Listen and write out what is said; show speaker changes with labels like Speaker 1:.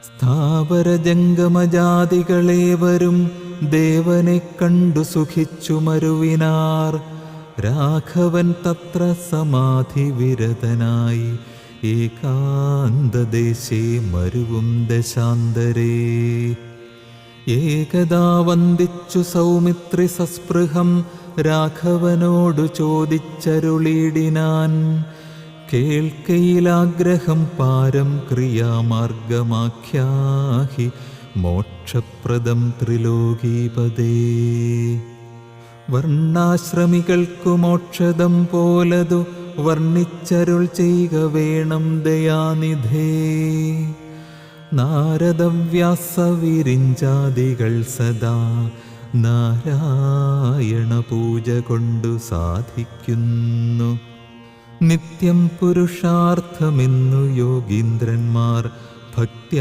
Speaker 1: സ്ഥാവരജംഗമജാതികളേവരും ദേവനെ കണ്ടു സുഖിച്ചു മരുവിനാർ. രാഘവൻ തത്ര സമാധിവിരതനായി ഏകാന്തദേശേ മരുവും ദശാന്തരേ. ഏകദാ വന്ദിച്ചു സൗമിത്രി സസ്പൃഹം രാഘവനോടു ചോദിച്ചരുളിടിനാൻ. കേൾക്കയിലാഗ്രഹം പാരം ക്രിയാമാർഗമാഖ്യാഹി മോക്ഷപ്രദം ത്രിലോകീപദേ. വർണ്ണാശ്രമികൾക്കു മോക്ഷദം പോലതു വർണ്ണിച്ചരുൾ ചെയ്യുക വേണം ദയാനിധേ. നാരദവ്യാസവിരിഞ്ചാദികൾ സദാ നാരായണ പൂജ കൊണ്ടു സാധിക്കുന്നു. നിത്യം പുരുഷാർത്ഥമെന്നു യോഗീന്ദ്രന്മാർ ഭക്ത്യ